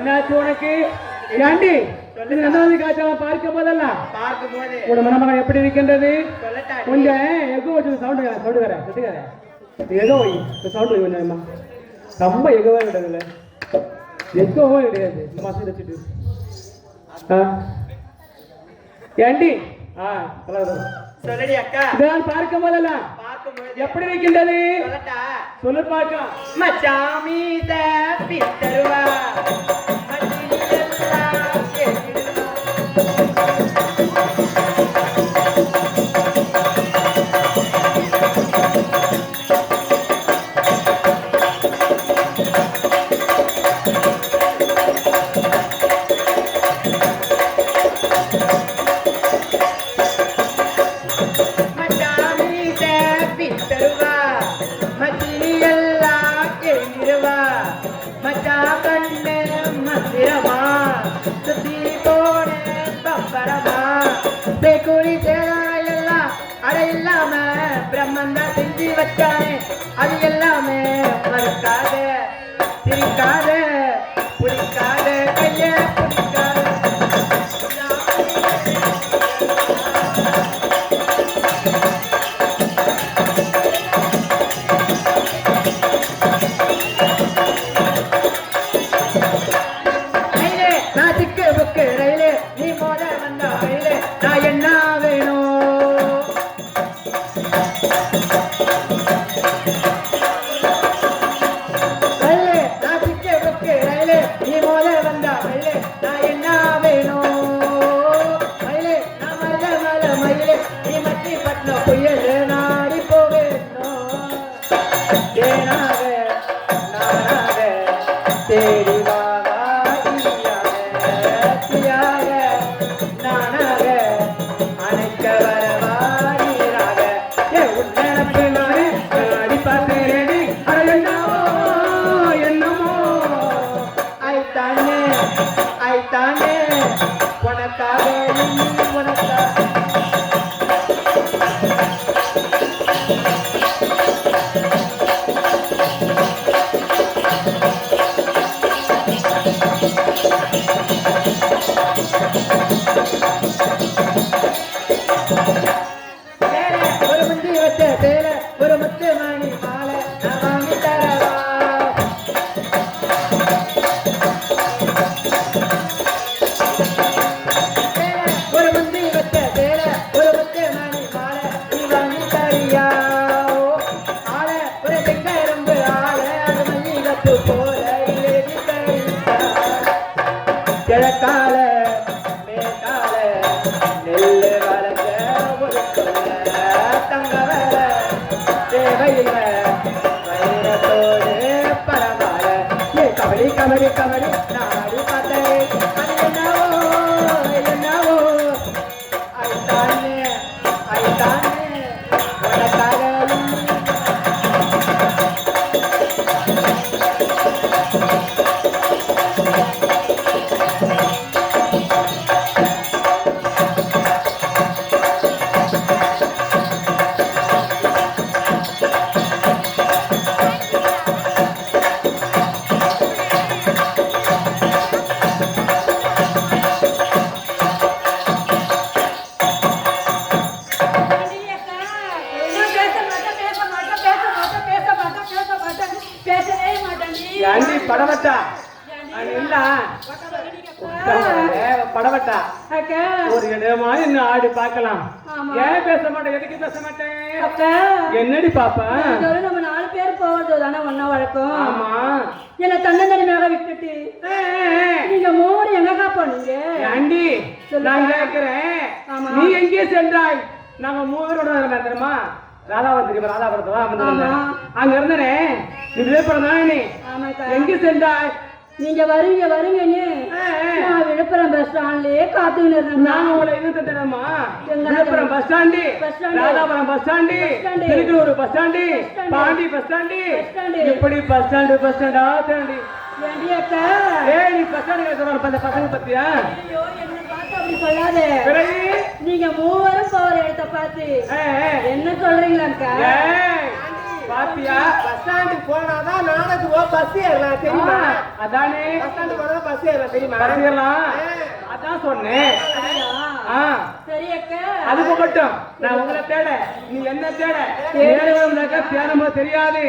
என்னாச்சு உனக்கு? ஏண்டி ரெண்டாவது காய்ச்சல பார்க்கும் போதெல்லாம் உட மனமனம் எப்படி இருக்கின்றது? கொஞ்சம் எகோ வச்சு சவுண்டு வரேன் எகோ வை சவுண்டு வை கொஞ்சம் ரொம்ப எகோவே கிடையாதுல்ல, எகோவே கிடையாது இந்த மாசம் வச்சுட்டு. ஏண்டி சொல்லடி அக்கா, இதெல்லாம் பார்க்கும் போதெல்லாம் எப்படி இருக்கின்றது? சொல்லு பார்க்க. மச்சாமி தருவா அடையில்லாம பிரம்மந்தா செஞ்சு வச்சானே, அது எல்லாமே மறுக்காத சிரிக்காத புடிக்காத கைய புடிக்காத. நான் திக்கு புக்கு ரயிலே, நீ மோத வந்த ரயிலே, நான் என்ன வேணும்? கிழக்கால மேற்கால நெல்லு வளர்க்க ஒரு தங்க வர தேவையில்ல வைரத்தோடு பரவாயில்ல. கபடி கபடி கபடி நாடி பார்த்தேன், அது என்னவோ ஐத்தானே உனக்காக படவட்டா படவட்டா ஒரு இடமா என்ன ஆடி பார்க்கலாம். ஏன் பேச மாட்டேன்? எதுக்கு பேச மாட்டேன்? என்னடி பாப்பா, நம்ம 4 பேர் போவது தானே ஒன்னா வழக்கம். ஆமா, என்ன தன்னந்தனியாக விட்டுட்டு நீங்க 3 எங்கக்கா போனீங்க? ஆண்டி நான் கேட்கிறேன், நீ எங்கே சென்றாய்? நாங்க 3 பேரோட தெரியுமா? ராதாபுரத்துக்கு அங்க இருந்தனே, நீ விழுப்புரம் தானே? நீ எங்க சென்றாய்? நீங்க வருவீங்கன்னு நான் விழுப்புரம் பஸ் ஸ்டாண்ட்லயே காத்துக்கிட்டு இருந்தேன். நான் உங்களை எங்க தட்டேனம்மா? Villupuram bus stand, Radhapuram bus stand, Thirukkanur bus stand, Pondy bus stand, எப்படி பஸ் ஸ்டாண்டா தாண்டி நீ பஸ் ஸ்டாண்டு பசங்க பத்தியா? அப்படி சொல்லாதே, நீங்க 3 போற இடத்த பார்த்து என்ன சொல்றீங்களாக்கா? பாத்தியா பஸ் ஸ்டாண்டுக்கு போனாதான் நாடகத்துக்கு பஸ் ஏறலாம் தெரியுமா? அதானே பஸ் ஸ்டாண்டுக்கு போனா பஸ் ஏறலாம் தெரியுமா? பசியலாம் அதான் சொன்னேன் சரி அக்கா. அது போகட்டும். நான் உங்களை தேட நீ என்ன தேட தேடுவதுனாக்கா தேடமோ தெரியாது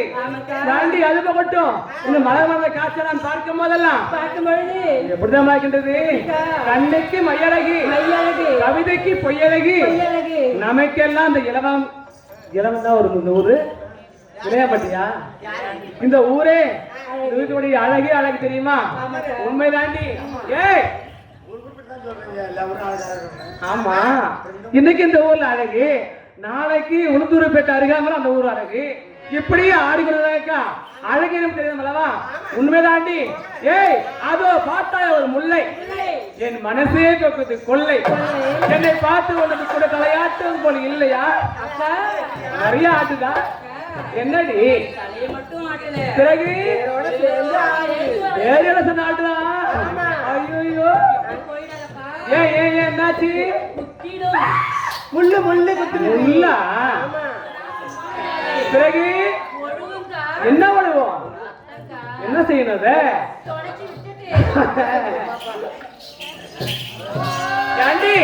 தாண்டி அது போகட்டும். இந்த மலர் வந்த காட்சியெல்லாம் பார்க்கும் போதெல்லாம் பார்க்கும் பொழுது எப்படிதான் பார்க்கின்றது? கண்ணுக்கு மையழகு மையழகு கவிதைக்கு பொய்யழகு பொய்யழகு நமக்கெல்லாம் இந்த இளவம் தான் ஒரு இந்த ஊரு இளையப்பட்டியா இந்த ஊரே இதுடைய அழகு அழகு தெரியுமா? உண்மைதாண்டி. ஏய் ஆமா இன்னைக்கு இந்த ஊர்ல அழகு நாளைக்கு உளுந்தூர்பேட்டை அருகாமல் அந்த ஊர் அழகு இப்படியே ஆடுகிறதாக்கா அழகு எனக்கு தெரியுமல்லவா? உண்மைதாண்டி. ஏய் அதோ பார்த்தா ஒரு முல்லை என் மனசே கொக்குது கொள்ளை என்னை பார்த்து உனக்கு கூட தலையாட்டும் போல இல்லையா? நிறைய ஆட்டுதா என்னடி தலையை மட்டும் ஆட்டல பிறகு போயிடாதப்பா. வேற சொன்ன ஆட்டுதா? ஐயோ ஏன் ஏன் ஏன் என்னாச்சு? முக்கிடும் முள்ளு முள்ளு குத்து இல்ல பிறகு ஒழுங்குங்கா என்ன பண்ணுவோம்? என்ன செய்யணும் அதை? தொடச்சி விட்டுட்டு ஏண்டி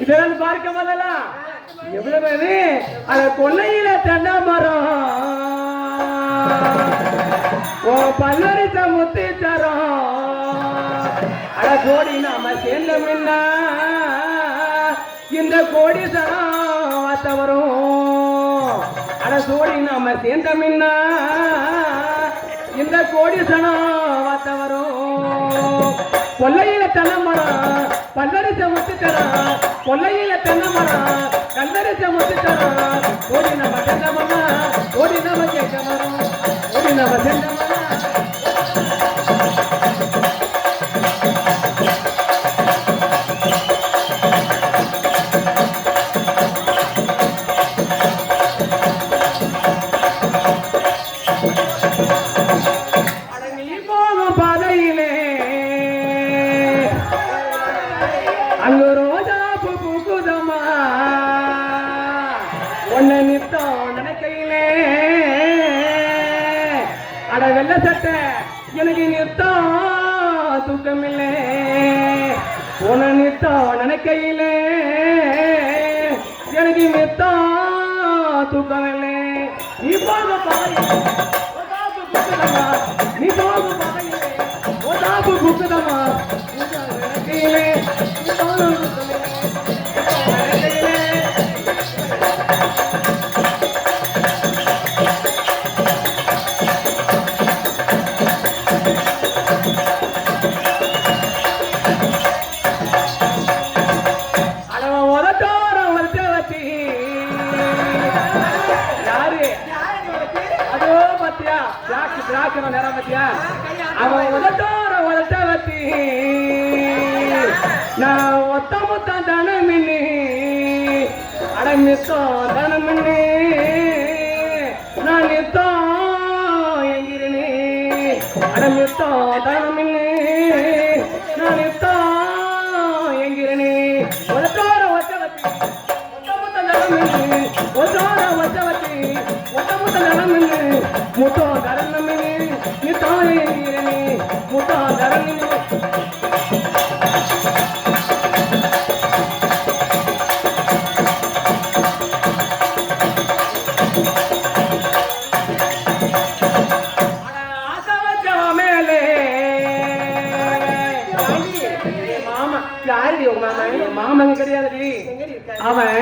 இதெல்லாம் பார்க்க போதெல்லாம் எவ்வளவு அத கொல்லையில தென்னை மரம் ஓ பல்லரித்த முத்தி தரம் அட கோடி நாம சேர்ந்த முன்னா இந்த கோடி சனம் வாத்த வரும். அட கோடி நாம சேர்ந்த முன்னா இந்த கோடி சனம் வாத்த வரும். கொல்லையில தென்னை மரம் பல்லரிச்ச முத்தி தரம் கொல்லையில தென்னை மரம் கல்லரிச்ச முத்தி தரம் கோடி நம்ம சென்ற மம்மா கோடி நம்ம கேட்க மரம் கோடி நம்ம சென்ற மம்மா அங்கு ரோஜா பூ பூக்குதம்மா ஒன்ன நித்தம் நினைக்கையிலே அட வெள்ள சட்டை எனக்கு நித்தம் தூக்கமில்லை உன்னை நித்தம் நினைக்கையிலே எனக்கு நித்தம் தூக்கமில்லை. நீ போக பாரு நீ போக பாரு ஓதாப்பு குக்குதம்மா நினைக்கையிலே அவன் உதட்டோர உதட்ட வத்தி நான் ஒத்த மொத்தம் தனமின்னு அட மித்தம் தனமின்னு நான் நித்தம் எங்கிறனே அட மித்தம் தனமின்னு நான் நித்தம் எங்கிறனே உதட்டோர ஒத்த வத்தி ஒத்த மொத்தம் தனமின்னு ஒத்தோர ஒத்த வத்தி ஒத்த மொத்தம் தனமின்னு முத்தம் தரமின்னு நித்தம் எங்கிறனே முத்தம் தரமின்னு மாமங்க கிடையாதுடி அவன்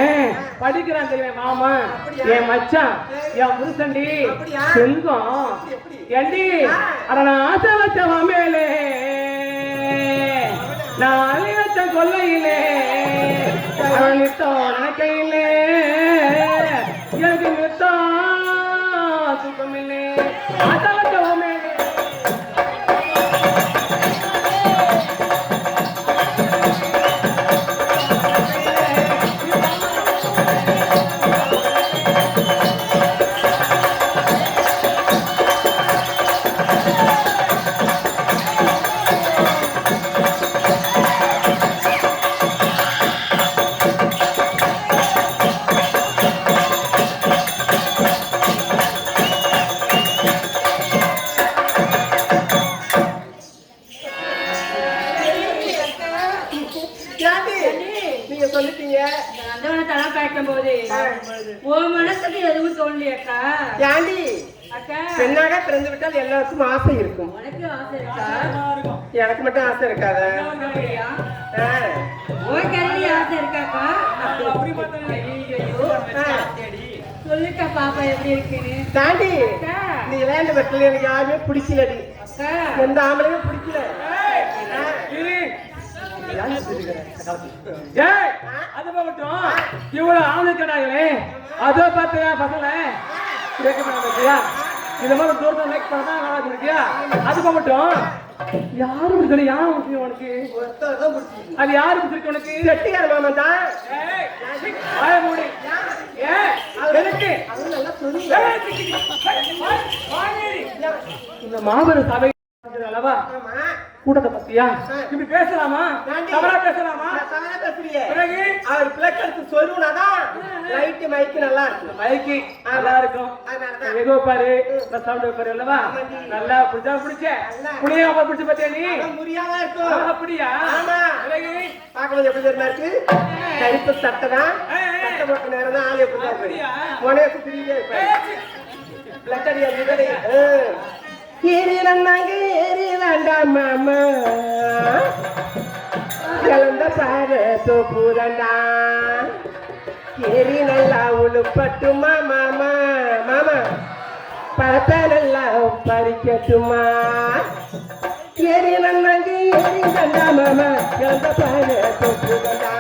படிக்கிறான் தெரியும் மாமா என் மச்சான் என் புருஷன்டி செல்வம் ஏண்டி அட நான் ஆசை வச்சவன் மேலே நான் அழி வச்ச கொல்லையிலே அவன் நித்தம் நினைக்கையிலே எனக்கு நித்தம் தூக்கமில்லை ஆசை வச்சவன் மேலே அக்கா ஏண்டி அக்கா பெண்ணாக பிறந்து விட்டால் எல்லாருக்கும் ஆசை இருக்கும். உனக்கு ஆசை இருக்கா எனக்கு மட்டும் ஆசை இருக்காத? உன் கரடி ஆசை இருக்காக்கா சொல்லுக்கா பாப்பா எப்படி இருக்குன்னு. தாண்டி அக்கா நீ விளையாண்டு வெட்டல எனக்கு யாருமே பிடிக்கலடி. அக்கா எந்த ஆம்பளையுமே பிடிக்கல. ஏய் அது போகட்டும் இவ்வளவு ஆளு கடாங்களே அதோ பார்த்தியா பசங்கள கேட்க மாட்டியா இந்த மாதிரி தூரத்தை லைக் பண்ணா நல்லா இருக்கியா அது போகட்டும் யாரும் பிடிக்கல யாரும் பிடிக்கும் உனக்கு ஒருத்தர் தான் பிடிச்சிருக்கு. அது யாரு பிடிச்சிருக்கு உனக்கு செட்டியார் மாமன் தான். வாய மூடி ஏய் எதுக்கு அது நல்லா சொல்லி இந்த மாபெரும் சபை அல்லவா கூட்டத்தை பத்தியா இப்படி பேசலாமா தவறா பேசலாமா தவறா பேசுறியே. பிறகு அவர் பிளக் எடுத்து சொல்லுனாதான் லைட் மைக்கு நல்லா இருக்கும். மைக்கு நல்லா இருக்கும் அதனாலதான் எகோ பாரு சவுண்ட் வைப்பாரு அல்லவா நல்லா பிடிச்சா பிடிச்ச புளியா பிடிச்ச பத்தியா நீ முறியாதான் இருக்கும். அப்படியா ஆமா. பிறகு பார்க்கும்போது எப்படி தெரியுமா இருக்கு? கருப்பு சட்டை தான். சட்டை போட்ட நேரம் தான் ஆள் எப்படி அப்படியா? உனக்கு பிரியே பிளக் அடியா விதடி. ஏறி வந்தாங்க ஏறி வேண்டாம் மாமா கலந்த பாரு தோப்புதண்டா ஏறி நல்லா உழுப்பட்டுமா மாமா மாமா பழத்தை நல்லா பறிக்கட்டுமா ஏறி வந்தாங்க ஏறி வேண்டா மாமா கலந்த பாரு தோப்புதண்டா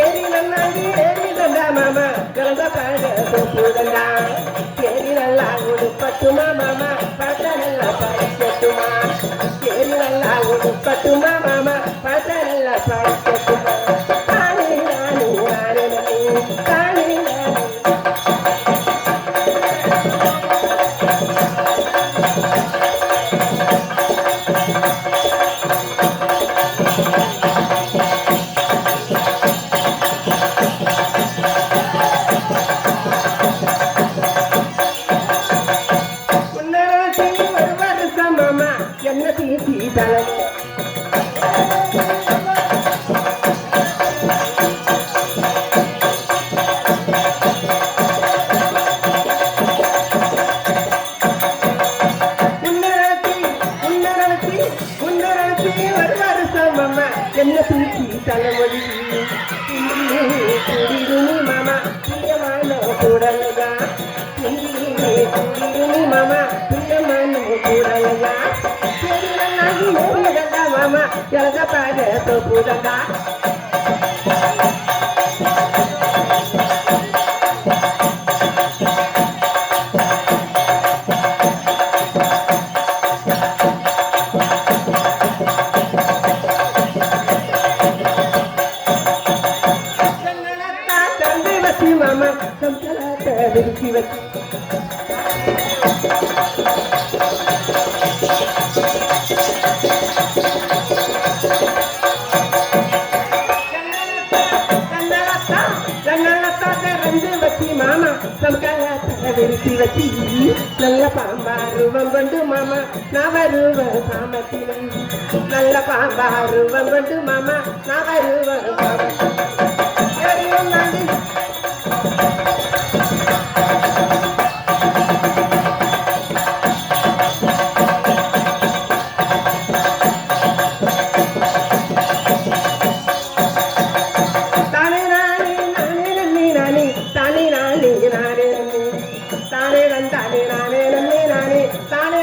ஏறி வந்தாங்க ஏறி வேண்டா மாமா கலந்த பாரு தோப்புதண்டா ஏறி நல்லா உழுப்பட்டுமா மாமா பழத்தை நல்லா பறிக்கட்டுமா ஏறி நல்லா உழுப்பட்டுமா மாமா பழத்தை நல்லா பறிக்கட்டுமா தானே நானே நானே தானே நானே என்ன தீட்டி தலை என்ன தூக்கி தலைமொழி குடிருமி மாமா பிரியமான கூடலையா குடிருமி மாமா பிரியமான கூடலையா சரி நல்லாகி நேரிடா மாமா எழக பாட தோப்புதண்டா மாமா சம்சலாட்ட விரிச்சி வச்சு மாமா சம்சலாட்ட விரிச்சி வச்சு நல்ல பாம்பாருவம் கொண்டு மாமா நான் வருவேன் சாமத்திலே நல்ல பாம்பாருவம் கொண்டு மாமா நான் வருவேன் தானே